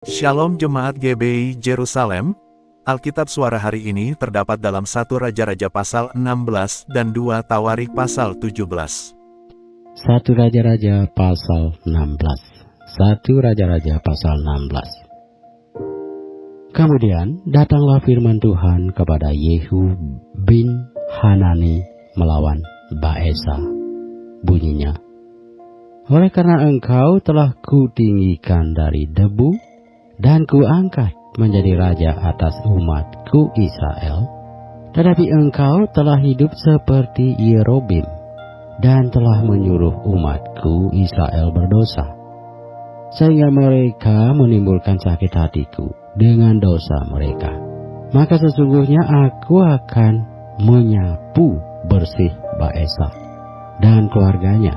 Shalom Jemaat GBI Jerusalem, Alkitab Suara hari ini terdapat dalam 1 Raja-Raja pasal 16 dan 2 Tawarik pasal 17. 1 Raja-Raja pasal 16. 1 Raja-Raja pasal 16. Kemudian datanglah firman Tuhan kepada Yehu bin Hanani melawan Baesa. Bunyinya, oleh karena engkau telah kutinggikan dari debu, dan kuangkat menjadi raja atas umatku Israel, tetapi engkau telah hidup seperti Yerobim, dan telah menyuruh umatku Israel berdosa, sehingga mereka menimbulkan sakit hatiku dengan dosa mereka. Maka sesungguhnya aku akan menyapu bersih Baesa dan keluarganya.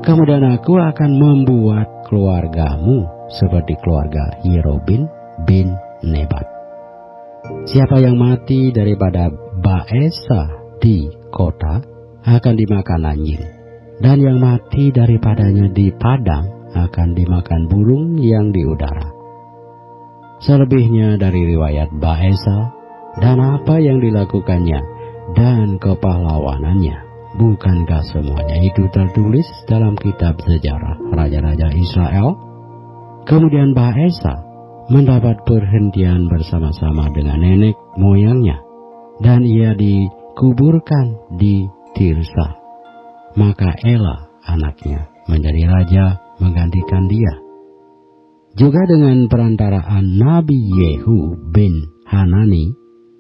Kemudian aku akan membuat keluargamu seperti keluarga Yerobim bin Nebat. Siapa yang mati daripada Baesa di kota akan dimakan anjing, dan yang mati daripadanya di padang akan dimakan burung yang di udara. Selebihnya dari riwayat Baesa dan apa yang dilakukannya dan kepahlawanannya, bukankah semuanya itu tertulis dalam kitab sejarah Raja-Raja Israel? Kemudian Baesa mendapat perhentian bersama-sama dengan nenek moyangnya, dan ia dikuburkan di Tirsa. Maka Ela anaknya menjadi raja menggantikan dia. Juga dengan perantaraan Nabi Yehu bin Hanani,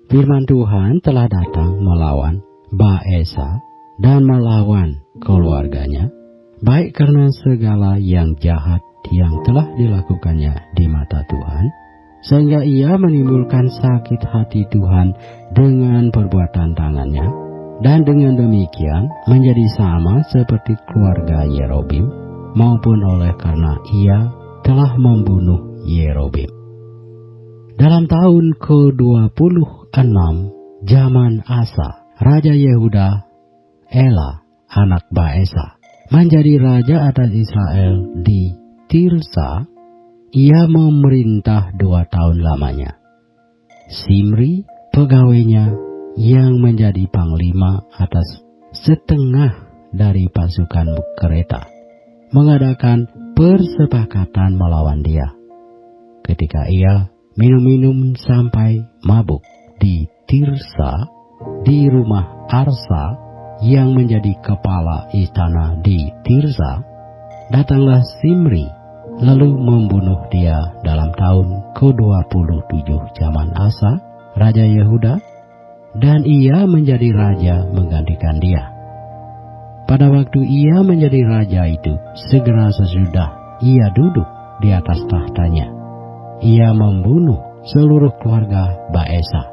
firman Tuhan telah datang melawan Baesa dan melawan keluarganya, baik karena segala yang jahat yang telah dilakukannya di mata Tuhan, sehingga ia menimbulkan sakit hati Tuhan dengan perbuatan tangannya, dan dengan demikian menjadi sama seperti keluarga Yerobim, maupun oleh karena ia telah membunuh Yerobim. Dalam tahun ke-26 zaman Asa, Raja Yehuda, Ela anak Baesa menjadi raja atas Israel di Tirsa. Ia memerintah 2 tahun lamanya. Simri pegawainya yang menjadi panglima atas setengah dari pasukan kereta mengadakan persepakatan melawan dia. Ketika ia minum-minum sampai mabuk di Tirsa, di rumah Arsa yang menjadi kepala istana di Tirsa, datanglah Simri lalu membunuh dia dalam tahun ke-27 zaman Asa, Raja Yehuda, dan ia menjadi raja menggantikan dia. Pada waktu ia menjadi raja itu, segera sesudah ia duduk di atas tahtanya, ia membunuh seluruh keluarga Baesa.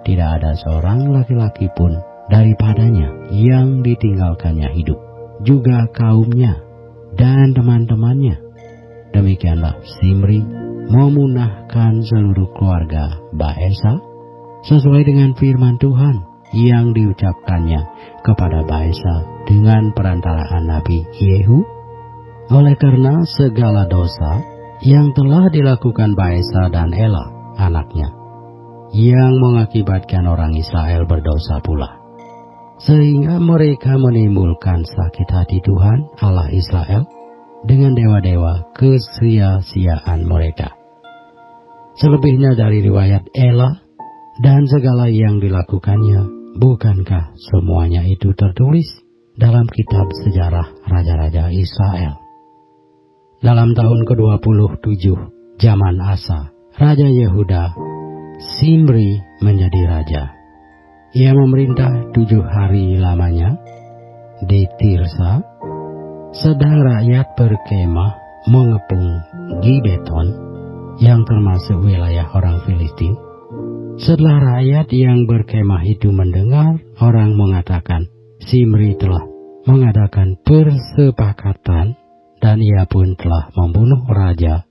Tidak ada seorang laki-laki pun daripadanya yang ditinggalkannya hidup, juga kaumnya dan teman-temannya. Demikianlah Simri memunahkan seluruh keluarga Baesa sesuai dengan firman Tuhan yang diucapkannya kepada Baesa dengan perantaraan Nabi Yehu, oleh karena segala dosa yang telah dilakukan Baesa dan Ela anaknya, yang mengakibatkan orang Israel berdosa pula, sehingga mereka menimbulkan sakit hati Tuhan Allah Israel dengan dewa-dewa kesia-siaan mereka. Selebihnya dari riwayat Ela dan segala yang dilakukannya, bukankah semuanya itu tertulis dalam kitab sejarah Raja-Raja Israel? Dalam tahun ke-27 zaman Asa, Raja Yehuda, Simri menjadi raja. Ia memerintah 7 hari lamanya di Tirsa, sedang rakyat berkemah mengepung Gibeton yang termasuk wilayah orang Filistin. Setelah rakyat yang berkemah itu mendengar orang mengatakan Simri telah mengadakan persepakatan dan ia pun telah membunuh raja,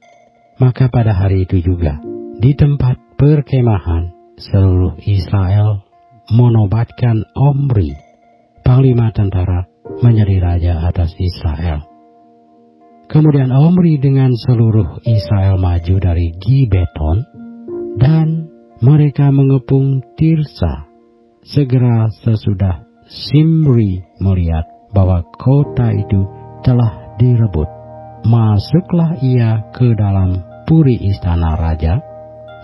maka pada hari itu juga di tempat perkemahan seluruh Israel menobatkan Omri, panglima tentara, menjadi raja atas Israel. Kemudian Omri dengan seluruh Israel maju dari Gibeton, dan mereka mengepung Tirsa. Segera sesudah Simri melihat bahwa kota itu telah direbut, masuklah ia ke dalam puri istana raja,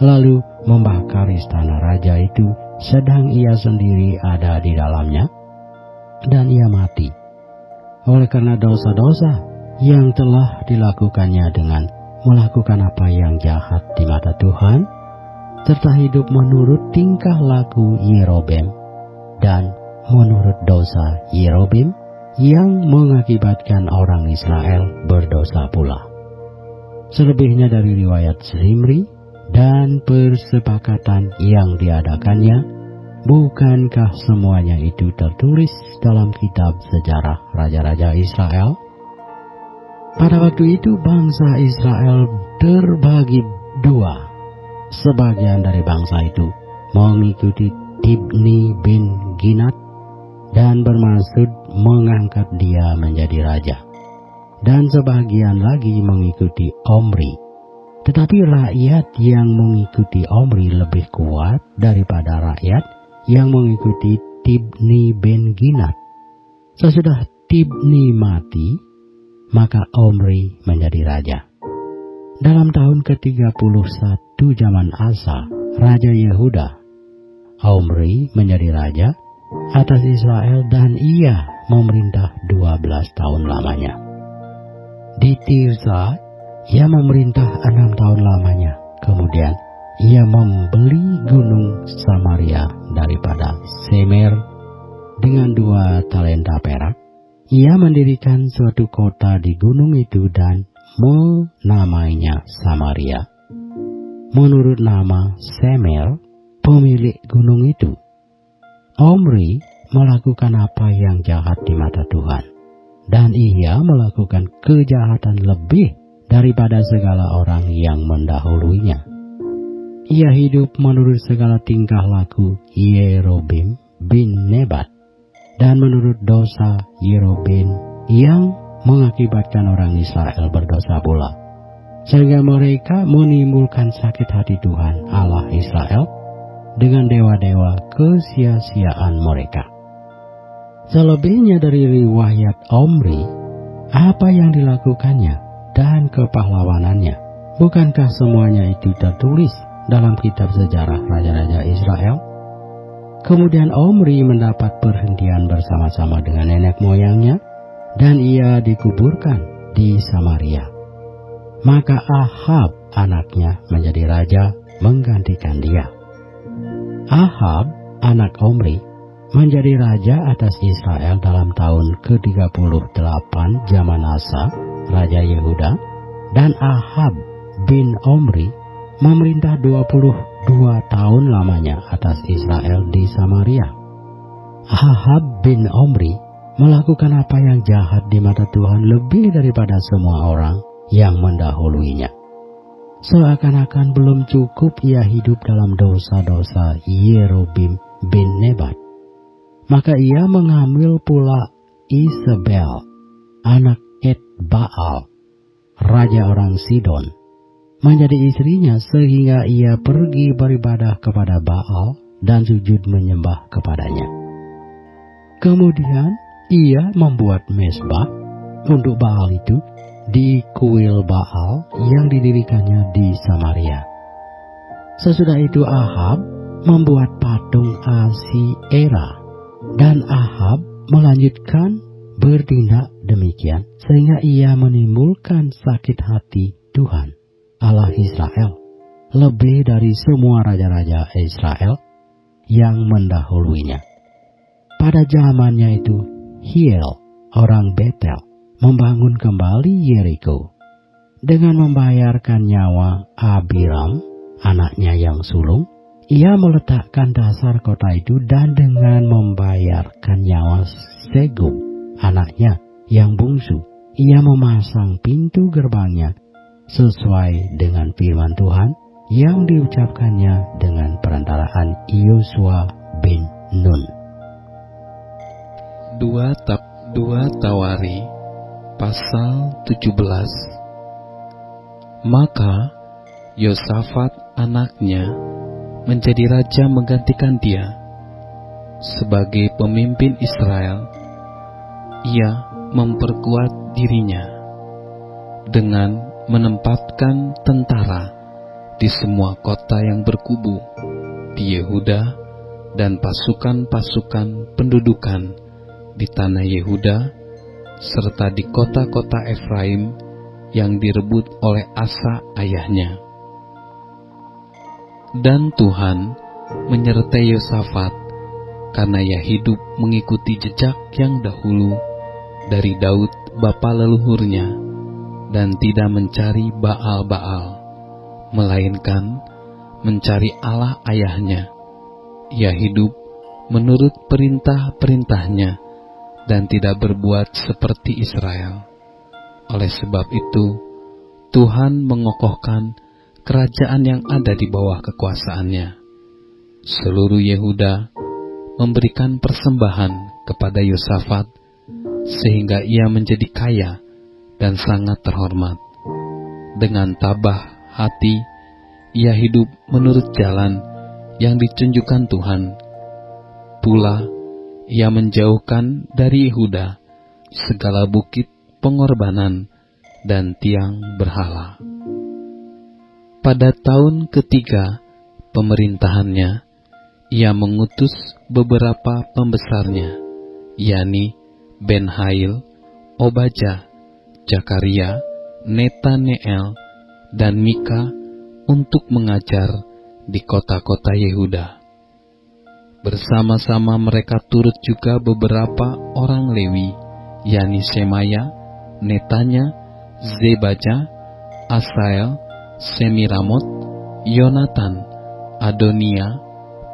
lalu membakar istana raja itu sedang ia sendiri ada di dalamnya, dan ia mati. Oleh karena dosa-dosa yang telah dilakukannya dengan melakukan apa yang jahat di mata Tuhan, serta hidup menurut tingkah laku Yerobeam dan menurut dosa Yerobeam yang mengakibatkan orang Israel berdosa pula. Selebihnya dari riwayat Zimri dan persepakatan yang diadakannya, bukankah semuanya itu tertulis dalam kitab sejarah Raja-Raja Israel? Pada waktu itu bangsa Israel terbagi dua. Sebagian dari bangsa itu mengikuti Tibni bin Ginat dan bermaksud mengangkat dia menjadi raja, dan sebagian lagi mengikuti Omri. Tetapi rakyat yang mengikuti Omri lebih kuat daripada rakyat yang mengikuti Tibni bin Ginat. Sesudah Tibni mati, maka Omri menjadi raja. Dalam tahun ke-31 zaman Asa, Raja Yehuda, Omri menjadi raja atas Israel dan ia memerintah 12 tahun lamanya. Di Tirsa, ia memerintah 6 tahun lamanya. Kemudian ia membeli gunung Samaria daripada Semer dengan 2 talenta perak. Ia mendirikan suatu kota di gunung itu dan menamainya Samaria, menurut nama Semer, pemilik gunung itu. Omri melakukan apa yang jahat di mata Tuhan, dan ia melakukan kejahatan lebih daripada segala orang yang mendahulunya. Ia hidup menurut segala tingkah laku Yerobeam bin Nebat, dan menurut dosa Yerobeam yang mengakibatkan orang Israel berdosa pula, sehingga mereka menimbulkan sakit hati Tuhan Allah Israel dengan dewa-dewa kesia-siaan mereka. Selebihnya dari riwayat Omri, apa yang dilakukannya dan kepahlawanannya, bukankah semuanya itu tertulis dalam kitab sejarah Raja-Raja Israel? Kemudian Omri mendapat perhentian bersama-sama dengan nenek moyangnya, dan ia dikuburkan di Samaria. Maka Ahab anaknya menjadi raja menggantikan dia. Ahab anak Omri menjadi raja atas Israel dalam tahun ke-38 zaman Asa, Raja Yehuda, dan Ahab bin Omri memerintah 22 tahun lamanya atas Israel di Samaria. Ahab bin Omri melakukan apa yang jahat di mata Tuhan lebih daripada semua orang yang mendahuluinya. Seakan-akan belum cukup ia hidup dalam dosa-dosa Yerobeam bin Nebat, maka ia mengambil pula Isabel, anak Etbaal, raja orang Sidon, menjadi istrinya, sehingga ia pergi beribadah kepada Baal dan sujud menyembah kepadanya. Kemudian ia membuat mezbah untuk Baal itu di kuil Baal yang didirikannya di Samaria. Sesudah itu Ahab membuat patung Asiera, dan Ahab melanjutkan bertindak demikian sehingga ia menimbulkan sakit hati Tuhan Allah Israel lebih dari semua raja-raja Israel yang mendahuluinya. Pada zamannya itu Hiel orang Betel membangun kembali Yeriko dengan membayarkan nyawa Abiram anaknya yang sulung. Ia meletakkan dasar kota itu, dan dengan membayarkan nyawa Segub anaknya yang bungsu, ia memasang pintu gerbangnya sesuai dengan firman Tuhan yang diucapkannya dengan perantaraan Yosua bin Nun. 2 Tawari Pasal 17. Maka Yosafat anaknya menjadi raja menggantikan dia sebagai pemimpin Israel. Ia memperkuat dirinya dengan menempatkan tentara di semua kota yang berkubu di Yehuda dan pasukan-pasukan pendudukan di tanah Yehuda serta di kota-kota Efraim yang direbut oleh Asa ayahnya. Dan Tuhan menyertai Yosafat karena ia hidup mengikuti jejak yang dahulu dari Daud bapa leluhurnya dan tidak mencari Baal-Baal, melainkan mencari Allah ayahnya. Ia hidup menurut perintah-perintahnya dan tidak berbuat seperti Israel. Oleh sebab itu, Tuhan mengokohkan kerajaan yang ada di bawah kekuasaannya. Seluruh Yehuda memberikan persembahan kepada Yosafat, sehingga ia menjadi kaya dan sangat terhormat. Dengan tabah hati, ia hidup menurut jalan yang ditunjukkan Tuhan. Pula, ia menjauhkan dari Yehuda segala bukit pengorbanan dan tiang berhala. Pada tahun ketiga pemerintahannya, ia mengutus beberapa pembesarnya, yakni Ben-Hail, Obadjah, Zakaria, Netaneel, dan Mika untuk mengajar di kota-kota Yehuda. Bersama-sama mereka turut juga beberapa orang Lewi, yakni Semaya, Netanya, Zebadja, Asael, Semiramot, Yonatan, Adonia,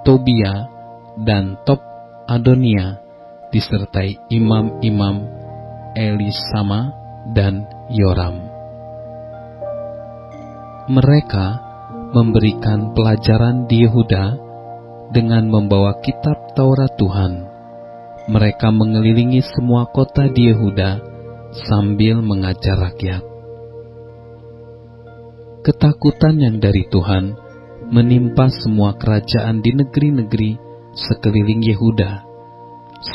Tobia, dan Top Adonia, disertai imam-imam Elisama dan Yoram. Mereka memberikan pelajaran di Yehuda dengan membawa kitab Taurat Tuhan. Mereka mengelilingi semua kota di Yehuda sambil mengajar rakyat. Ketakutan yang dari Tuhan menimpa semua kerajaan di negeri-negeri sekeliling Yehuda,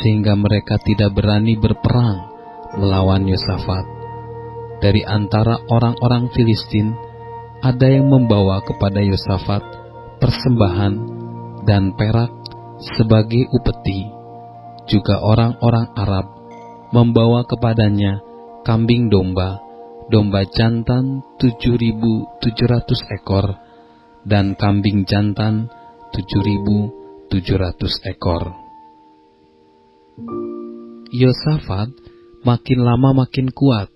sehingga mereka tidak berani berperang melawan Yosafat. Dari antara orang-orang Filistin, ada yang membawa kepada Yosafat persembahan dan perak sebagai upeti. Juga orang-orang Arab membawa kepadanya kambing domba, domba jantan 7.700 ekor, dan kambing jantan 7.700 ekor. Yosafat makin lama makin kuat,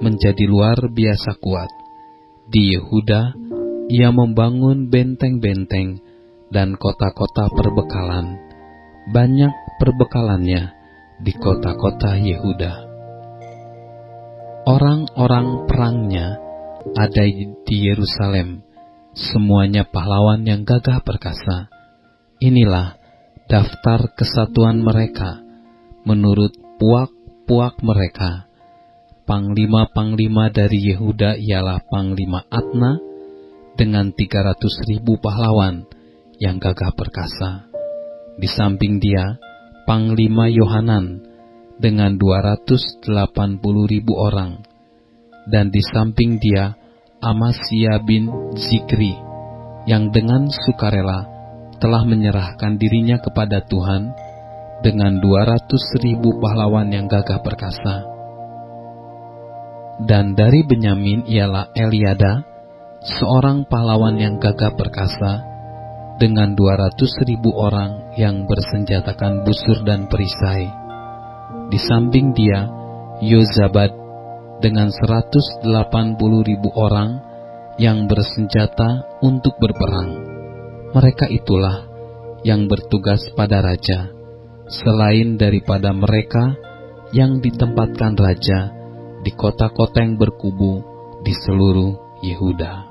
menjadi luar biasa kuat. Di Yehuda, ia membangun benteng-benteng dan kota-kota perbekalan. Banyak perbekalannya di kota-kota Yehuda. Orang-orang perangnya ada di Yerusalem, semuanya pahlawan yang gagah perkasa. Inilah daftar kesatuan mereka menurut puak-puak mereka. Panglima-panglima dari Yehuda ialah Panglima Adna dengan 300.000 pahlawan yang gagah perkasa. Di samping dia, Panglima Yohanan dengan 280.000 orang. Dan di samping dia, Amasya bin Zikri yang dengan sukarela telah menyerahkan dirinya kepada Tuhan dengan 200.000 pahlawan yang gagah perkasa. Dan dari Benyamin ialah Eliada, seorang pahlawan yang gagah perkasa, dengan 200.000 orang yang bersenjatakan busur dan perisai. Di samping dia, Yozabad dengan 180.000 orang yang bersenjata untuk berperang. Mereka itulah yang bertugas pada raja, selain daripada mereka yang ditempatkan raja di kota-kota yang berkubu di seluruh Yehuda.